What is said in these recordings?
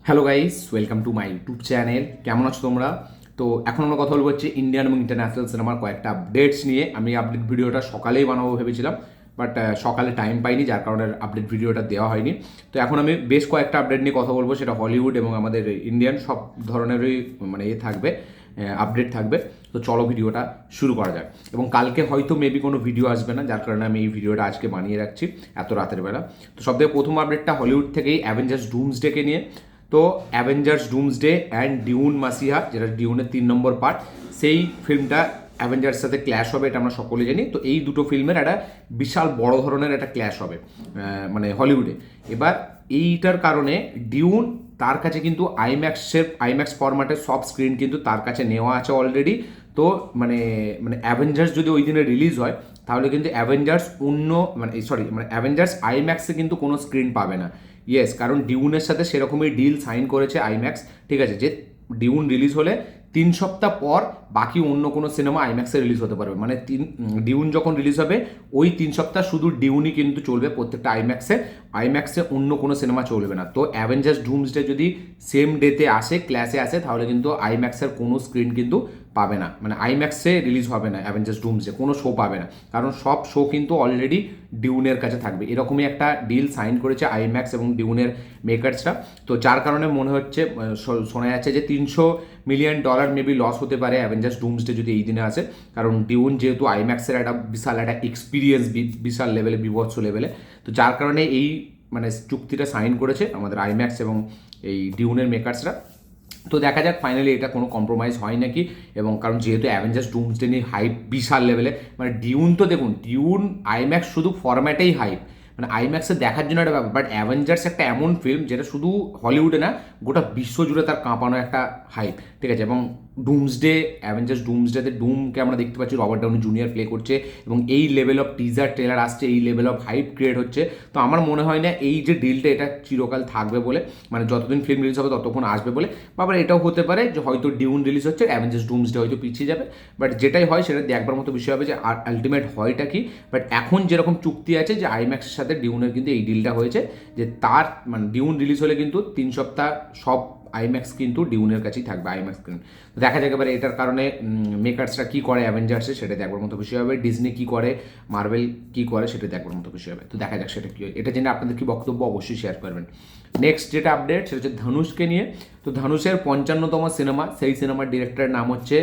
Hello guys, welcome to my YouTube channel. কেমন আছো তোমরা? তো এখন আমরা কথা বলবো হচ্ছে ইন্ডিয়ান এবং ইন্টারন্যাশনাল সিনেমার কয়েকটা আপডেটস নিয়ে। আমি আপডেট ভিডিওটা সকালেই বানাবো ভেবেছিলাম, বাট সকালে টাইম পাইনি, যার কারণে আপডেট ভিডিওটা দেওয়া হয়নি। তো এখন আমি বেশ কয়েকটা আপডেট নিয়ে কথা বলবো, সেটা হলিউড এবং আমাদের ইন্ডিয়ান সব ধরনেরই মানে থাকবে, আপডেট থাকবে। তো চলো ভিডিওটা শুরু করা যাক। এবং কালকে হয়তো মেবি কোনো ভিডিও আসবে না, যার কারণে আমি এই ভিডিওটা আজকে বানিয়ে রাখছি এত রাতের বেলা। তো সবথেকে প্রথম আপডেটটা হলিউড থেকেই অ্যাভেঞ্জার্স ডুমসডেকে নিয়ে। তো অ্যাভেঞ্জার্স ডুমসডে অ্যান্ড ডিউন মাসিহা, যেটা ডিউনের 3 নম্বর পার্ট, সেই ফিল্মটা অ্যাভেঞ্জার্স সাথে ক্ল্যাশ হবে, এটা আমরা সকলে জানি। তো এই দুটো ফিল্মের একটা বিশাল বড় ধরনের একটা ক্ল্যাশ হবে মানে হলিউডে। এবার এইটার কারণে ডিউন, তার কাছে কিন্তু আইম্যাক্স ফরম্যাটের সব স্ক্রিন কিন্তু তার কাছে নেওয়া আছে অলরেডি। তো মানে মানে অ্যাভেঞ্জার্স যদি ওই দিনে রিলিজ হয়, তাহলে কিন্তু অ্যাভেঞ্জার্স অ্যাভেঞ্জার্স আইম্যাক্সে কিন্তু কোনো স্ক্রিন পাবে না। ইয়েস, কারণ ডিউনের সাথে সেরকমই ডিল সাইন করেছে আইম্যাক্স, ঠিক আছে, যে ডিউন রিলিজ হলে 3 সপ্তাহ পর বাকি অন্য কোনো সিনেমা আইম্যাক্সে রিলিজ হতে পারবে। মানে ডিউন যখন রিলিজ হবে ওই 3 সপ্তাহ শুধু ডিউনই কিন্তু চলবে প্রত্যেকটা আইম্যাক্সে অন্য কোনো সিনেমা চলবে না। তো অ্যাভেঞ্জার্স ডুমসডে যদি সেম ডেতে আসে, ক্লাসে আসে, তাহলে কিন্তু আইম্যাক্সের কোনো স্ক্রিন কিন্তু পাবে না, মানে আইম্যাক্সে রিলিজ হবে না অ্যাভেঞ্জার্স ডুমসডে, কোনো শো পাবে না, কারণ সব শো কিন্তু অলরেডি ডিউনের কাছে থাকবে। এরকমই একটা ডিল সাইন করেছে আইম্যাক্স এবং ডিউনের মেকার্সরা। তো যার কারণে মনে হচ্ছে, শোনা যাচ্ছে যে $300 মিলিয়ন মেবি লস হতে পারে অ্যাভেঞ্জার্স ডুমসডে যদি এই দিনে আসে, কারণ ডিউন যেহেতু আইম্যাক্সের একটা বিশাল একটা এক্সপিরিয়েন্স, বিশাল লেভেলে, বিভৎস লেভেলে। তো যার কারণে এই মানে চুক্তিটা সাইন করেছে আমাদের আইম্যাক্স এবং এই ডিউনের মেকার্সরা। তো দেখা যাক ফাইনালি এটা কোনো কম্প্রোমাইজ হয় নাকি। এবং কারণ যেহেতু অ্যাভেঞ্জার্স ডুমসডে নিয়ে হাইপ বিশাল লেভেলে, মানে ডিউন তো দেখুন, ডিউন আইম্যাক্স শুধু ফরম্যাটেই হাইপ, মানে আইম্যাক্সে দেখার জন্য একটা ব্যাপার। বাট অ্যাভেঞ্জার্স একটা এমন ফিল্ম যেটা শুধু হলিউডে না, গোটা বিশ্ব জুড়ে তার কাঁপানো একটা হাইপ, ঠিক আছে। এবং অ্যাভেঞ্জার্স ডুমসডেতে ডুমকে আমরা দেখতে পাচ্ছি রবার্ট ডাউনি জুনিয়র প্লে করছে, এবং এই লেভেল অফ টিজার ট্রেলার আসছে, এই লেভেল অফ হাইপ ক্রিয়েট হচ্ছে। তো আমার মনে হয় না এই যে ডিলটা, এটা চিরকাল থাকবে বলে, মানে যতদিন ফিল্ম রিলিজ হবে ততক্ষণ আসবে বলে। আবার এটাও হতে পারে যে হয়তো ডিউন রিলিজ হচ্ছে, অ্যাভেঞ্জার্স ডুমসডে হয়তো পিছিয়ে যাবে। বাট যেটাই হয় সেটা দেখবার মতো বিষয় হবে যে আলটিমেট হয়টা কি। বাট এখন যেরকম চুক্তি আছে যে আইম্যাক্সের সাথে ডিউনের কিন্তু এই ডিলটা হয়েছে, যে তার মানে ডিউন রিলিজ হলে কিন্তু 3 সপ্তাহ সব আইম্যাক্স কিন্তু ডিউনের কাছেই থাকবে, আইম্যাক্স স্ক্রিন। দেখা যাক এবার এটার কারণে মেকার্সরা কী করে অ্যাভেঞ্জার্সে, সেটা দেখবার মতো বিষয় হবে। ডিজনি কী করে, মার্ভেল কী করে, সেটা দেখবার মতো বিষয় হবে। তো দেখা যাক সেটা কী হয়। এটা জেনে আপনাদের কী বক্তব্য অবশ্যই শেয়ার করবেন। নেক্সট যেটা আপডেট সেটা হচ্ছে ধনুষকে নিয়ে। তো ধনুষের 55তম সিনেমা, সেই সিনেমার ডিরেক্টরের নাম হচ্ছে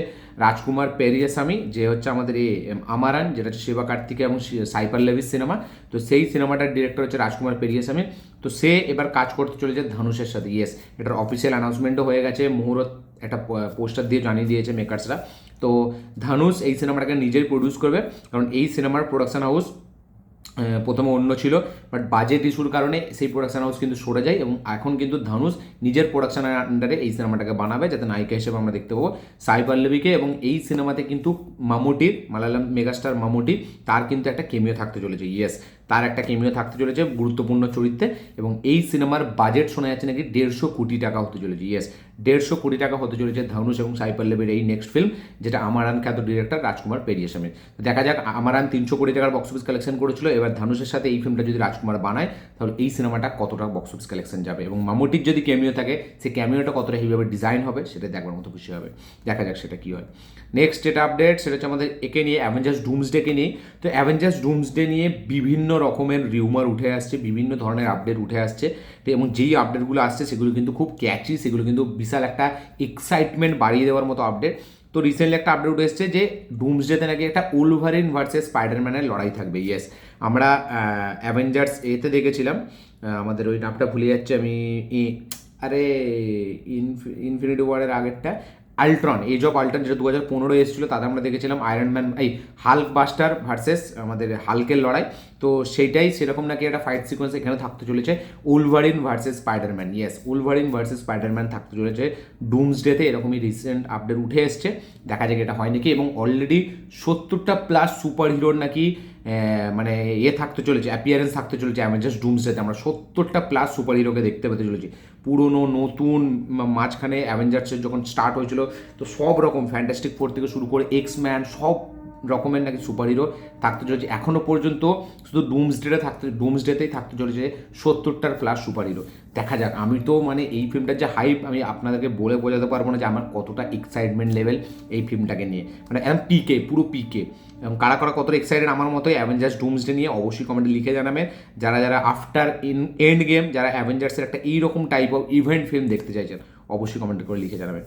রাজকুমার পেরিয়াসামি, যে হচ্ছে আমাদের এই আমারান, যেটা হচ্ছে শিবকার্তিকেয় এবং সাই পল্লবীর সিনেমা। তো সেই সিনেমাটার ডিরেক্টর হচ্ছে রাজকুমার পেরিয়াসামি। তো সে এবার কাজ করতে চলেছে ধনুষের সাথে। ইয়েস, এটার অফিসিয়াল অ্যানাউন্সমেন্টও হয়ে গেছে, মুহূর্ত একটা পোস্টার দিয়ে জানিয়ে দিয়েছে মেকার্সরা। তো ধনুষ এই সিনেমাটাকে নিজেই প্রডিউস করবে, কারণ এই সিনেমার প্রোডাকশন হাউস প্রথমে অন্য ছিল, বাট বাজেট ইস্যুর কারণে সেই প্রোডাকশন হাউস কিন্তু সরে যায়, এবং এখন কিন্তু ধনুষ নিজের প্রোডাকশনের আন্ডারে এই সিনেমাটাকে বানাবে, যাতে নায়িকা হিসেবে আমরা দেখতে পাবো সাই পল্লবীকে। এবং এই সিনেমাতে কিন্তু মামুটির, মালায়ালাম মেগাস্টার মামুটি, তার কিন্তু একটা কেমিও থাকতে চলেছে। ইয়েস, তার একটা কেমিও থাকতে চলেছে গুরুত্বপূর্ণ চরিত্রে। এবং এই সিনেমার বাজেট শোনা যাচ্ছে নাকি 150 কোটি টাকা হতে চলেছে। ইয়েস, 150 কোটি টাকা হতে চলেছে ধনুষ এবং সাই পল্লবীর এই নেক্সট ফিল্ম, যেটা আমারান খ্যাত ডিরেক্টর রাজকুমার পেরিয়াসামি। দেখা যাক, আমারান 300 কোটি টাকার বক্স অফিস কালেকশন করেছিল, এবার ধনুষের সাথে এই ফিল্মটা যদি রাজকুমার বানায়, তাহলে এই সিনেমাটা কতটা বক্স অফিস কালেকশন যাবে, এবং মামুটির যদি ক্যামিও থাকে, সেই ক্যামিওটা কতটা হিভাবে ডিজাইন হবে, সেটা দেখবার মতো বিষয় হবে। দেখা যাক সেটা কী হয়। নেক্সট যেটা আপডেট সেটা হচ্ছে আমাদের একে নিয়ে, অ্যাভেঞ্জার্স ডুমসডেকে নিয়ে। তো অ্যাভেঞ্জার্স ডুমসডে নিয়ে বিভিন্ন রকমের রিউমার উঠে আসছে, বিভিন্ন ধরনের আপডেট উঠে আসছে। তো এবং যেই আপডেটগুলো আসছে সেগুলো কিন্তু খুব ক্যাচি, সেগুলো কিন্তু বিশাল একটা এক্সাইটমেন্ট বাড়িয়ে দেওয়ার মতো আপডেট। তো রিসেন্টলি একটা আপডেট উঠে এসেছে যে ডুমসডেতে নাকি একটা উলভারিন ভার্সেস স্পাইডারম্যানের লড়াই থাকবে। ইয়েস, আমরা অ্যাভেঞ্জার্স এতে দেখেছিলাম, আমাদের ওই নামটা ভুলে যাচ্ছে আমি, আরে ইনফিনিটি ওয়ারের আগেরটা, আল্ট্রন, এজ অফ আল্ট্রন, যেটা 2015 এসেছিলো, তাতে আমরা দেখেছিলাম iron man, Hulk buster versus আমাদের হাল্কের লড়াই। তো সেইটাই সেরকম নাকি একটা ফাইট সিকোয়েন্স এখানে থাকতে চলেছে, Wolverine versus Spiderman. Yes, Wolverine versus Spiderman থাকতে চলেছে ডুমসডেতে, এরকমই রিসেন্ট আপডেট উঠে এসছে। দেখা যাক এটা হয় নাকি। এবং অলরেডি 70টা প্লাস সুপার হিরোর নাকি মানে থাকতে চলেছে, অ্যাপিয়ারেন্স থাকতে চলেছে অ্যাভেঞ্জার্স ডুমসডেতে। আমরা 70টা প্লাস সুপার হিরোকে দেখতে পেতে চলেছি, পুরনো নতুন। মাঝখানে অ্যাভেঞ্জার্সের যখন স্টার্ট হয়েছিল, তো সব রকম ফ্যান্টাস্টিক ফোর থেকে শুরু করে এক্সম্যান, সব রকমের নাকি সুপার হিরো থাকতে চলেছে। এখনও পর্যন্ত শুধু ডুমসডেতেই থাকতে চলেছে 70টার প্লাস সুপার হিরো। দেখা যাক। আমি তো মানে এই ফিল্মটার যে হাইপ আমি আপনাদেরকে বলে বোঝাতে পারবো না যে আমার কতটা এক্সাইটমেন্ট লেভেল এই ফিল্মটাকে নিয়ে, মানে একদম পিকে, পুরো পিকে। এবং কারা কতটা এক্সাইটেড আমার মতোই অ্যাভেঞ্জার্স ডুমসডে নিয়ে অবশ্যই কমেন্টে লিখে জানাবেন। যারা আফটার এন্ড গেম যারা অ্যাভেঞ্জার্সের একটা এইরকম টাইপ অফ ইভেন্ট ফিল্ম দেখতে চাইছেন অবশ্যই কমেন্ট করে লিখে জানাবেন।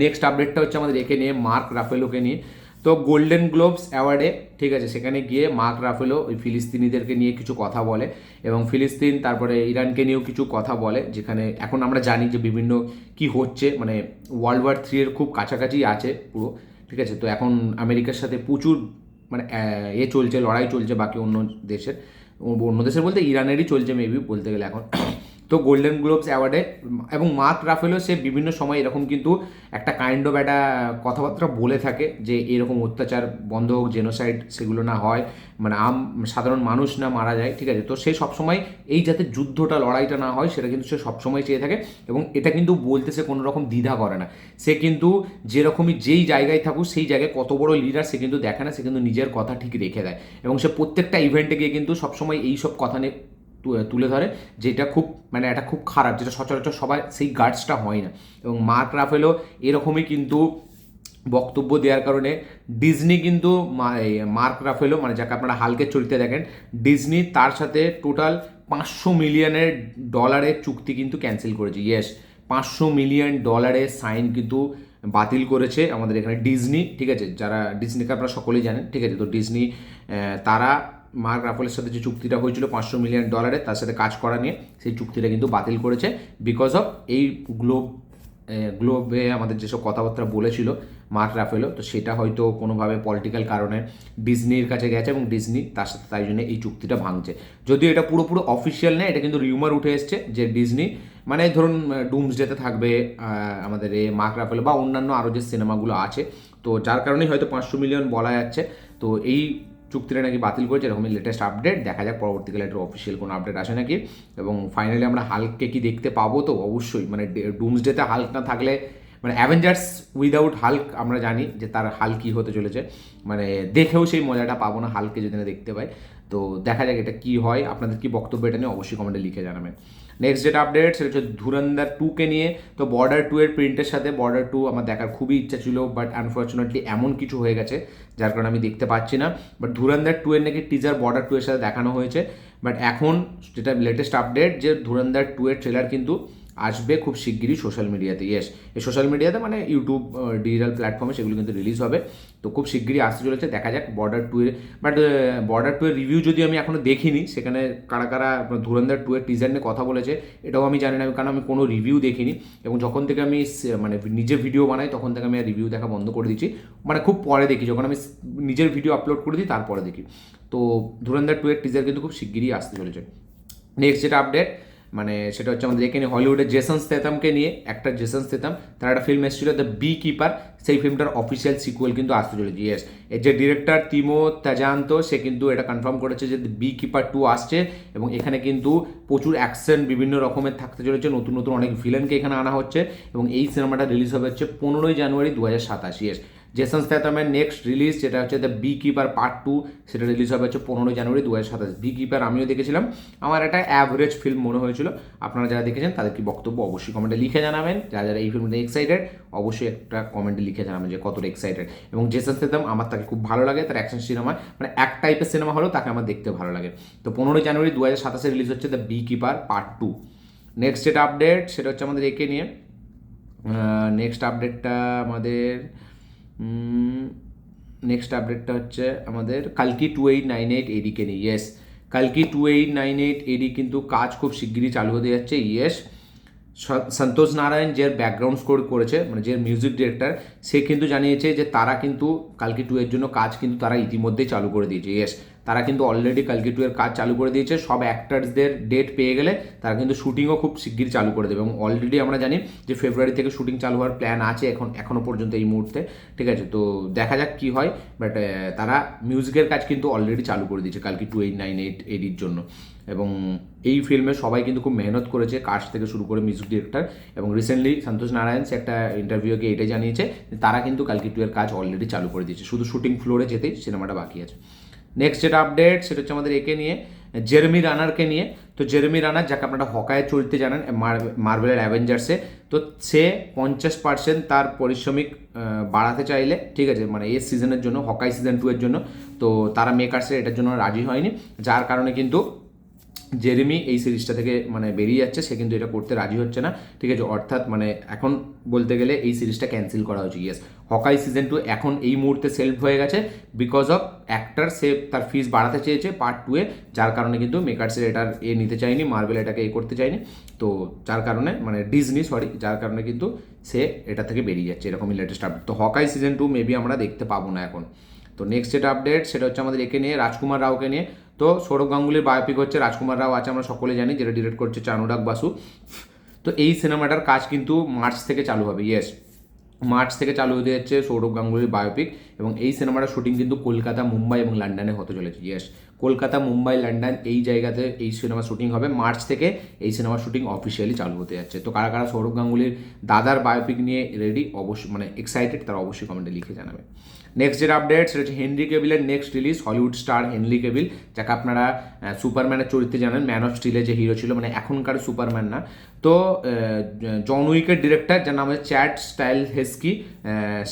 নেক্সট আপডেটটা হচ্ছে আমাদের একে নিয়ে, মার্ক রাফেলোকে নিয়ে। তো গোল্ডেন গ্লোবস অ্যাওয়ার্ডে, ঠিক আছে, সেখানে গিয়ে মার্ক রাফেলো ওই ফিলিস্তিনিদেরকে নিয়ে কিছু কথা বলে এবং ফিলিস্তিন তারপরে ইরানকে নিয়েও কিছু কথা বলে, যেখানে এখন আমরা জানি যে বিভিন্ন কি হচ্ছে, মানে ওয়ার্ল্ড ওয়ার 3 এর খুব কাছাকাছি আছে পুরো, ঠিক আছে। তো এখন আমেরিকার সাথে প্রচুর মানে চলছে, লড়াই চলছে বাকি অন্য দেশের বলতে ইরানেরই চলছে মেবি বলতে গেলে এখন। তো গোল্ডেন গ্লোবস অ্যাওয়ার্ডে এবং মার্ক রাফেলো সে বিভিন্ন সময় এরকম কিন্তু একটা কাইন্ড অফ একটা কথাবার্তা বলে থাকে যে এরকম অত্যাচার বন্ধ হোক, জেনোসাইড সেগুলো না হয়, মানে সাধারণ মানুষ না মারা যায়, ঠিক আছে। তো সে সবসময় এই যাতে যুদ্ধটা লড়াইটা না হয় সেটা কিন্তু সে সবসময় চেয়ে থাকে এবং এটা কিন্তু বলতে সে কোনো রকম দ্বিধা করে না। সে কিন্তু যেরকমই যেই জায়গায় থাকুক সেই জায়গায় কত বড় লিডার সে কিন্তু দেখে না, সে কিন্তু নিজের কথা ঠিক রেখে দেয় এবং সে প্রত্যেকটা ইভেন্টে গিয়ে কিন্তু সবসময় এই সব কথা নিয়ে তুলে ধরে, যেটা খুব মানে এটা খুব খারাপ, যেটা সচরাচর সবাই সেই গার্ডসটা হয় না। এবং মার্ক রাফেলো এরকমই কিন্তু বক্তব্য দেওয়ার কারণে ডিজনি কিন্তু মার্ক রাফেলো মানে যাকে আপনারা হালকের চরিত্রে দেখেন, ডিজনি তার সাথে টোটাল $500 মিলিয়ন চুক্তি কিন্তু ক্যান্সেল করেছে। ইয়েস, $500 মিলিয়ন সাইন কিন্তু বাতিল করেছে আমাদের এখানে ডিজনি, ঠিক আছে। যারা ডিজনিকে আপনারা সকলেই জানেন, ঠিক আছে। তো ডিজনি তারা মার্ক রাফেলের সাথে যে চুক্তিটা হয়েছিল $500 মিলিয়ন তার সাথে কাজ করা নিয়ে, সেই চুক্তিটা কিন্তু বাতিল করেছে বিকজ অফ এই গ্লোবে আমাদের যেসব কথাবার্তা বলেছিল মার্ক রাফেলো, তো সেটা হয়তো কোনোভাবে পলিটিক্যাল কারণে ডিজনির কাছে গেছে এবং ডিজনি তার সাথে তাই জন্য এই চুক্তিটা ভাঙছে। যদিও এটা পুরোপুরি অফিসিয়াল নেই, এটা কিন্তু রিউমার উঠে এসছে যে ডিজনি মানে ধরুন ডুমসডেতে থাকবে আমাদের মার্ক রাফেলো বা অন্যান্য আরও যে সিনেমাগুলো আছে, তো যার কারণেই হয়তো 500 মিলিয়ন বলা যাচ্ছে। তো এই চুক্তিটা নাকি বাতিল করেছে, এরকমই লেটেস্ট আপডেট। দেখা যাক পরবর্তীকালে একটা অফিসিয়াল কোনো আপডেট আসে নাকি। এবং ফাইনালি আমরা হাল্ককে কি দেখতে পাবো, তো অবশ্যই মানে ডুমসডেতে হাল্ক না থাকলে মানে অ্যাভেঞ্জার্স উইদাউট হাল্ক আমরা জানি যে তার হাল্ক কী হতে চলেছে, মানে দেখেও সেই মজাটা পাবো না হাল্ককে যদি না দেখতে পাই। তো দেখা যাক এটা কী হয়। আপনাদের কি বক্তব্য এটা নিয়ে অবশ্যই কমেন্টে লিখে জানাবেন। নেক্সট যেটা আপডেট সেটা হচ্ছে ধুরন্ধর 2কে নিয়ে। তো বর্ডার 2 এর প্রিন্টের সাথে বর্ডার 2 আমার দেখার খুবই ইচ্ছা ছিল, বাট আনফর্চুনেটলি এমন কিছু হয়ে গেছে যার কারণে আমি দেখতে পাচ্ছি না। বাট ধুরন্ধর 2 এর নাকি টিজার বর্ডার 2 এর সাথে দেখানো হয়েছে। বাট এখন যেটা লেটেস্ট আপডেট যে ধুরন্ধর 2 এর ট্রেলার কিন্তু আসবে খুব শিগগিরই সোশ্যাল মিডিয়াতে। ইয়েস, এই সোশ্যাল মিডিয়াতে মানে ইউটিউব ডিজিটাল প্ল্যাটফর্মে সেগুলো কিন্তু রিলিজ হবে, তো খুব শিগগিরই আসতে চলেছে। দেখা যাক বর্ডার 2 এর। বাট বর্ডার 2 এর রিভিউ যদি আমি এখনও দেখিনি, সেখানে কারা ধুরন্ধর 2 এর টিজার নিয়ে কথা বলেছে এটাও আমি জানি না, কারণ আমি কোনো রিভিউ দেখিনি। এবং যখন থেকে আমি মানে নিজে ভিডিও বানাই তখন থেকে আমি রিভিউ দেখা বন্ধ করে দিচ্ছি, মানে খুব পরে দেখি, যখন আমি নিজের ভিডিও আপলোড করে দিই তারপরে দেখি। তো ধুরন্ধর 2 এর টিজার কিন্তু খুব শিগগিরই আসতে চলেছে। নেক্সট যেটা আপডেট মানে সেটা হচ্ছে আমাদের এখানে হলিউডের জেসন স্টেথামকে নিয়ে। একটা জেসন স্টেথাম তার একটা ফিল্ম এসেছিল দ্য বি কিপার, সেই ফিল্মটার অফিসিয়াল সিকুয়েল কিন্তু আসতে চলেছে। ইয়েস, এর যে ডিরেক্টর তিমো তাজান্তো সে কিন্তু এটা কনফার্ম করেছে যে বি কিপার 2 আসছে এবং এখানে কিন্তু প্রচুর অ্যাকশন বিভিন্ন রকমের থাকতে চলেছে, নতুন নতুন অনেক ভিলেনকে এখানে আনা হচ্ছে এবং এই সিনেমাটা রিলিজ হবে হচ্ছে 15 জানুয়ারি 2027। ইয়েস, জেসন স্ট্যাথামের নেক্সট রিলিজ যেটা হচ্ছে দ্য বি কিপার পার্ট 2, সেটা রিলিজ হবে হচ্ছে 15 জানুয়ারি 2027। বি কিপার আমিও দেখেছিলাম, আমার একটা অ্যাভারেজ ফিল্ম মনে হয়েছিল। আপনারা যারা দেখেছেন তাদের কি বক্তব্য অবশ্যই কমেন্টে লিখে জানাবেন। যারা যারা এই ফিল্মটা এক্সাইটেড অবশ্যই একটা কমেন্টে লিখে জানাবেন যে কতটা এক্সাইটেড। এবং জেসন স্ট্যাথাম আমার তাকে খুব ভালো লাগে, তার অ্যাকশন সিনেমা মানে এক টাইপের সিনেমা হলেও তাকে আমার দেখতে ভালো লাগে। তো 15 জানুয়ারি 2027 রিলিজ হচ্ছে the beekeeper part 2। Next যেটা আপডেট সেটা হচ্ছে আমাদের একে নিয়ে। নেক্সট আপডেটটা হচ্ছে আমাদের কালকি 2898 এডিকে নিয়ে। ইয়েস, কালকি 2898 এডি কিন্তু কাজ খুব শিগগিরই চালু হতে যাচ্ছে। ইয়েস, সন্তোষ নারায়ণ যে ব্যাকগ্রাউন্ড স্কোর করেছে মানে যে মিউজিক ডিরেক্টর, সে কিন্তু জানিয়েছে যে তারা কিন্তু কালকি 2 এর জন্য কাজ কিন্তু তারা ইতিমধ্যেই চালু করে দিয়েছে। ইয়েস, তারা কিন্তু অলরেডি কালকি 2 এর কাজ চালু করে দিয়েছে। সব অ্যাক্টার্সদের ডেট পেয়ে গেলে তারা কিন্তু শুটিংও খুব শিগগির চালু করে দেবে এবং অলরেডি আমরা জানি যে ফেব্রুয়ারি থেকে শুটিং চালু হওয়ার প্ল্যান আছে এখনও পর্যন্ত এই মুহূর্তে, ঠিক আছে। তো দেখা যাক কী হয়, বাট তারা মিউজিকের কাজ কিন্তু অলরেডি চালু করে দিয়েছে কালকি 2898 এডির জন্য। এবং এই ফিল্মে সবাই কিন্তু খুব মেহনত করেছে, কাস্ট থেকে শুরু করে মিউজিক ডিরেক্টর, এবং রিসেন্টলি সন্তোষ নারায়ণ সে একটা ইন্টারভিউকে এটাই জানিয়েছে যে তারা কিন্তু কালকি 2 এর কাজ অলরেডি চালু করে দিয়েছে, শুধু শুটিং ফ্লোরে যেতেই সিনেমাটা বাকি আছে। নেক্সট যেটা আপডেট সেটা হচ্ছে আমাদের একে নিয়ে, জেরেমি রানারকে নিয়ে। তো জেরেমি রানার, যাকে আপনারা হকায়ের চরিত্রে জানেন মার্ভেলের অ্যাভেঞ্জার্সে, তো সে 50% তার পারিশ্রমিক বাড়াতে চাইলে, ঠিক আছে, মানে এই সিজনের জন্য, হকাই সিজন 2 এর জন্য, তো তারা মেকার্সের এটার জন্য রাজি হয়নি, যার কারণে কিন্তু জেরেমি এই সিরিজটা থেকে মানে বেরিয়ে যাচ্ছে, সে কিন্তু এটা করতে রাজি হচ্ছে না, ঠিক আছে। অর্থাৎ মানে এখন বলতে গেলে এই সিরিজটা ক্যান্সেল করা হয়েছে। ইয়েস, হকাই সিজন 2 এখন এই মুহূর্তে সেলফ হয়ে গেছে বিকজ অফ অ্যাক্টর, সে তার ফিস বাড়াতে চেয়েছে পার্ট 2 এ, যার কারণে কিন্তু মেকার্সের এটার নিতে চায়নি, মার্বেল এটাকে করতে চায়নি, তো যার কারণে মানে ডিজনি, যার কারণে কিন্তু সে এটা থেকে বেরিয়ে যাচ্ছে, এরকমই লেটেস্ট আপডেট। তো হকাই সিজন 2 মেবি আমরা দেখতে পাবো না এখন। তো নেক্সট যেটা আপডেট সেটা হচ্ছে আমাদের একে নিয়ে, রাজকুমার রাওকে নিয়ে। তো সৌরভ গাঙ্গুলির বায়োপিক হচ্ছে, রাজকুমার রাও আছে, আমরা সকলে জানি, যেটা ডিরেক্ট করছে অনুরাগ বাসু। তো এই সিনেমাটার কাজ কিন্তু মার্চ থেকে চালু হবে। ইয়েস, মার্চ থেকে চালু হতে যাচ্ছে সৌরভ গাঙ্গুলির বায়োপিক, এবং এই সিনেমাটার শুটিং কিন্তু কলকাতা, মুম্বাই এবং লন্ডনে হতে চলেছে। ইয়েস, কলকাতা, মুম্বাই, লন্ডন এই জায়গাতে এই সিনেমা শুটিং হবে। মার্চ থেকে এই সিনেমার শুটিং অফিসিয়ালি চালু হতে যাচ্ছে। তো কারা কারা সৌরভ গাঙ্গুলির দাদার বায়োপিক নিয়ে রেডি, অবশ্যই মানে এক্সাইটেড, তারা অবশ্যই কমেন্টে লিখে জানাবে। নেক্সট যেটা আপডেট সেটা হচ্ছে হেনরি কেভিলের next release, Hollywood star Henry Cavill, যাকে আপনারা সুপারম্যানের চরিত্রে জানেন, ম্যান অফ স্টিলে যে হিরো ছিল, মানে এখনকার সুপারম্যান না। তো জন উইকের ডিরেক্টর, যার নাম হচ্ছে চ্যাড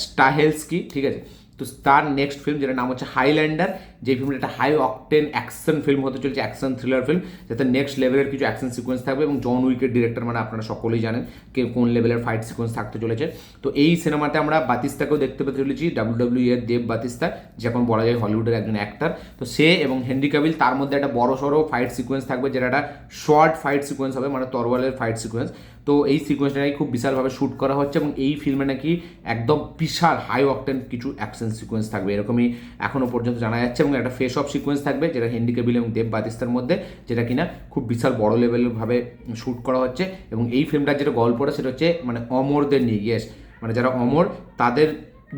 স্টাহেলস্কি, ঠিক আছে। তো তার নেক্সট ফিল্ম, যেটার নাম হচ্ছে হাইল্যান্ডার, যে ফিল্মটা একটা হাই অকটেন অ্যাকশন ফিল্ম হতে চলেছে, অ্যাকশন থ্রিলার ফিল্ম, যাতে নেক্সট লেভেলের কিছু অ্যাকশন সিকোয়েন্স থাকবে, এবং জন উইকের ডিরেক্টর মানে আপনারা সকলেই জানেন কে কোন লেভেলের ফাইট সিকোয়েন্স থাকতে চলেছে। তো এই সিনেমাতে আমরা বাতিস্তাকেও দেখতে পেতে চলেছি, WWE এর দেব বাতিস্তা, যে এখন বলা যায় হলিউডের একজন অ্যাক্টর। তো সে এবং হেনরি ক্যাভিল, তার মধ্যে একটা বড় সড়ো ফাইট সিকোয়েন্স থাকবে, যেটা একটা শর্ট ফাইট সিকোয়েন্স হবে, মানে তরোয়ালের ফাইট সিকোয়েন্স। তো এই সিকোয়েন্সটা নাকি খুব বিশালভাবে শ্যুট করা হচ্ছে, এবং এই ফিল্মে নাকি একদম বিশাল হাই অকটেন কিছু অ্যাকশন সিকোয়েন্স থাকবে, এরকমই এখনও পর্যন্ত জানা যাচ্ছে। এবং একটা ফেস অফ সিকোয়েন্স থাকবে, যেটা হেনরি ক্যাভিল এবং দেব বাতিস্তার মধ্যে, যেটা কিনা খুব বিশাল বড় লেভেলের ভাবে শ্যুট করা হচ্ছে। এবং এই ফিল্মটার যেটা গল্পটা সেটা হচ্ছে মানে অমরদের নিয়ে। ইয়েস, মানে যারা অমর তাদের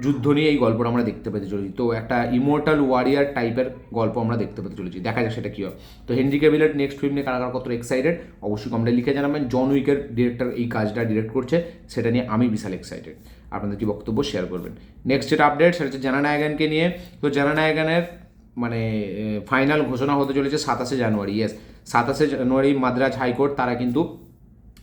যুদ্ধ নিয়ে এই গল্পটা আমরা দেখতে পেতে চলেছি। তো একটা ইমোর্টাল ওয়ারিয়ার টাইপের গল্প আমরা দেখতে পেতে চলেছি, দেখা যাক সেটা কী হয়। তো হেনরি ক্যাভিলের নেক্সট ফিল্ম নিয়ে কারা কারা কত এক্সাইটেড অবশ্যই কমেন্টে লিখে জানাবেন। জন উইকের ডিরেক্টর এই কাজটা ডিরেক্ট করছে, সেটা নিয়ে আমি বিশাল এক্সাইটেড, আপনাদের কি বক্তব্য শেয়ার করবেন। নেক্সট যেটা আপডেট সেটা হচ্ছে জননায়কনকে নিয়ে। তো জননায়কনের মানে ফাইনাল ঘোষণা হতে চলেছে 27শে জানুয়ারি। ইয়েস, 27শে জানুয়ারি মাদ্রাজ হাইকোর্ট তারা কিন্তু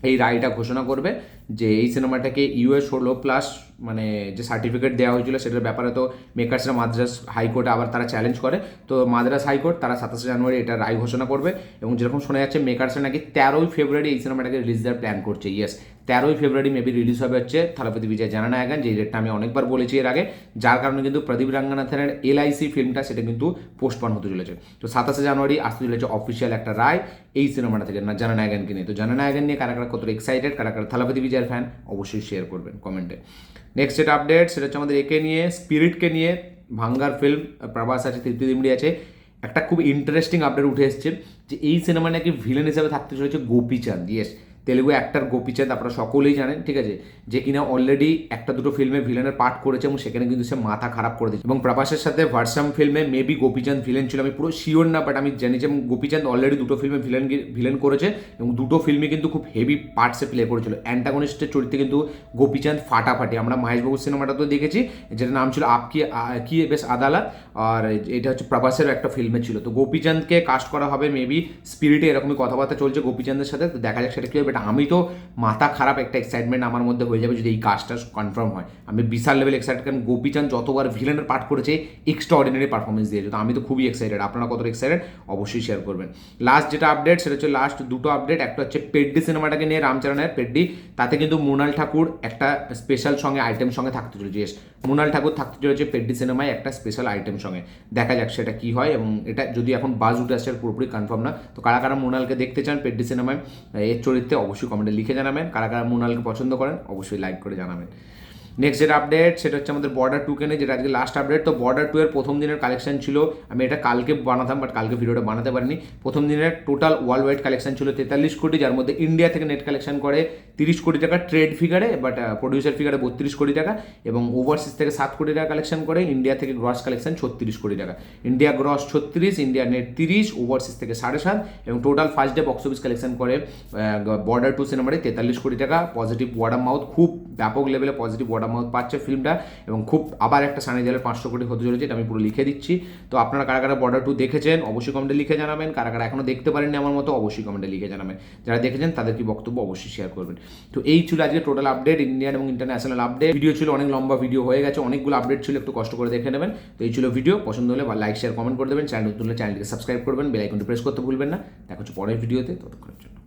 এই রায়টা ঘোষণা করবে যে এই সিনেমাটাকে US 16+ মানে যে সার্টিফিকেট দেওয়া হয়েছিল সেটার ব্যাপারে তো মেকার্সরা মাদ্রাস হাইকোর্টে আবার তারা চ্যালেঞ্জ করে। তো মাদ্রাস হাইকোর্ট তারা 27শে জানুয়ারি এটা রায় ঘোষণা করবে, এবং যেরকম শোনা যাচ্ছে মেকার্সরা নাকি 13ই ফেব্রুয়ারি এই সিনেমাটাকে রিলিজ দেওয়ার প্ল্যান করছে। ইয়েস, 13ই ফেব্রুয়ারি মেবি রিলিজ হবে হচ্ছে থালাপতি বিজয় জননায়কন, যে ডেটটা আমি অনেকবার বলেছি এর আগে, যার কারণে কিন্তু প্রদীপ রাঙ্গানাথনের LIC ফিল্মটা সেটা কিন্তু পোস্টপন হতে চলেছে। তো 27শে জানুয়ারি আসতে চলেছে অফিসিয়াল একটা রায় এই সিনেমাটা থেকে না জননায়কনকে নিয়ে। তো জননায়কন নিয়ে কারা কারা কত এক্সাইটেড, কারা কারা থালাপতি বিজয়ের ফ্যান অবশ্যই শেয়ার করবেন কমেন্টে। নেক্সট যেটা আপডেট সেটা হচ্ছে আমাদের একে নিয়ে, স্পিরিটকে নিয়ে। ভাঙ্গার ফিল্ম, প্রভাস আছে, তৃপ্তি দিমড়ি আছে। একটা খুব ইন্টারেস্টিং আপডেট উঠে এসছে যে এই সিনেমা নাকি ভিলেন হিসেবে থাকতে চলেছে গোপীচাঁদ। ইয়েস, তেলেগু অ্যাক্টর গোপীচাঁদ, আপনারা সকলেই জানেন, ঠিক আছে, যে কিনা অলরেডি একটা দুটো ফিল্মে ভিলেনের পার্ট করেছে, এবং সেখানে কিন্তু সে মাথা খারাপ করে দিয়েছে। এবং প্রভাসের সাথে ভার্সাম ফিল্মে মেবি গোপীচাঁদ ভিলেন ছিল, আমি পুরো শিওর না, বাট আমি জানি যে গোপীচাঁদ অলরেডি দুটো ফিল্মে ভিলেন করেছে, এবং দুটো ফিল্মে কিন্তু খুব হেভি পার্টসে প্লে করেছিল। অ্যান্টাগনিস্টের চরিত্রে কিন্তু গোপীচাঁদ ফাটাফাটি, আমরা মহেশবাবুর সিনেমাটা তো দেখেছি, যেটা নাম ছিল কি বেশ আদালত, আর এটা হচ্ছে প্রভাসের একটা ফিল্মে ছিল। তো গোপীচাঁদকে কাস্ট করা হবে মেবি স্পিরিটে, এরকমই কথাবার্তা চলছে গোপীচাঁদের সাথে। তো দেখা যাক সেটা কী হবে। বাট আমি তো মাথা খারাপ একটা এক্সাইটমেন্ট আমার মধ্যে হয়ে যাবে যদি এই কাজটা কনফার্ম হয়। আমি বিশাল লেভেল এক্সাইটেড, কারণ গোপীচাঁদ যতবার ভিলেনের পার্ট করেছে এক্সট্রা অর্ডিনারি পারফরমেন্স দিয়েছে। তো আমি তো খুবই এক্সাইটেড, আপনারা কত এক্সাইটেড অবশ্যই শেয়ার করবেন। লাস্ট যেটা আপডেট সেটা হচ্ছে লাস্ট দুটো আপডেট, একটা হচ্ছে পেড্ডি সিনেমাটাকে নিয়ে, রামচরণের পেড্ডি, তাতে কিন্তু মৃণাল ঠাকুর একটা স্পেশাল সঙ্গে আইটেম সঙ্গে থাকতে চলেছে। মৃণাল ঠাকুর থাকতে চলেছে পেড্ডি সিনেমায় একটা স্পেশাল আইটেম সঙ্গে, দেখা যাক সেটা কি হয়। এবং এটা যদি এখন বাজ উঠে আসছে পুরোপুরি কনফার্ম না। তো কারা কারা মৃণালকে দেখতে চান পেড্ডি সিনেমায় এর চরিত্রে অবশ্যই কমেন্টে লিখে জানাবেন। কারা কারা মৃণালকে পছন্দ করেন অবশ্যই লাইক করে জানাবেন। নেক্সট যেটা আপডেট সেটা হচ্ছে আমাদের বর্ডার 2 কেনে, যেটা আজকে লাস্ট আপডেট। তো বর্ডার 2 এর প্রথম দিনের কালেকশন ছিল, আমি এটা কালকে বানাতাম বাট কালকে ভিডিওটা বানাতে পারিনি। প্রথম দিনের টোটাল ওয়ার্ল্ড ওয়াইড কালেকশন ছিল 43 কোটি, যার মধ্যে ইন্ডিয়া থেকে নেট কালেকশন করে 30 কোটি টাকা ট্রেড ফিগারে, বাট প্রডিউসার ফিগারে 32 কোটি টাকা, এবং ওভারসিজ থেকে 7 কোটি টাকা কালেকশন করে। ইন্ডিয়া থেকে গ্রস কালেকশন 36 কোটি টাকা, India gross 36, India net 30, overseas থেকে 7.5, এবং total first day box office collection করে বর্ডার 2 সিনেমাটি 43 কোটি টাকা। পজিটিভ ওয়ার্ড অফ মাউথ, খুব ব্যাপক লেভেলে পজিটিভ ওয়ার্ড অফ মাউথ পাচ্ছে ফিল্মটা, এবং খুব আবার একটা সানি দেওয়ালের 500 কোটি হতে চলেছে, এটা আমি পুরো লিখে দিচ্ছি। তো আপনারা কারা কারা বর্ডার 2 দেখেছেন অবশ্যই কমেন্টে লিখে জানাবেন, কারা কারা এখনো দেখতে পারেননি আমার মতো অবশ্যই কমেন্টে লিখে জানাবেন, যারা দেখেছেন তাদের কি বক্তব্য অবশ্যই শেয়ার করবেন। তো এই ছিল আজকে টোটাল আপডেট, ইন্ডিয়ান এবং ইন্টারন্যাশনাল আপডেট। ভিডিও ছিল অনেক লম্বা ভিডিও হয়ে গেছে, অনেকগুলো আপডেট ছিল, একটু কষ্ট করে দেখে নেবেন। তো এই ছিল ভিডিও, পছন্দ হলে লাইক শেয়ার কমেন্ট করে দেবেন, চ্যানেল নতুন হলে চ্যানেলটিকে সাবস্ক্রাইব করবেন, বেল আইকনটি প্রেস করতে ভুলবেন না। দেখা হচ্ছে পরের ভিডিওতে, ততক্ষণের জন্য।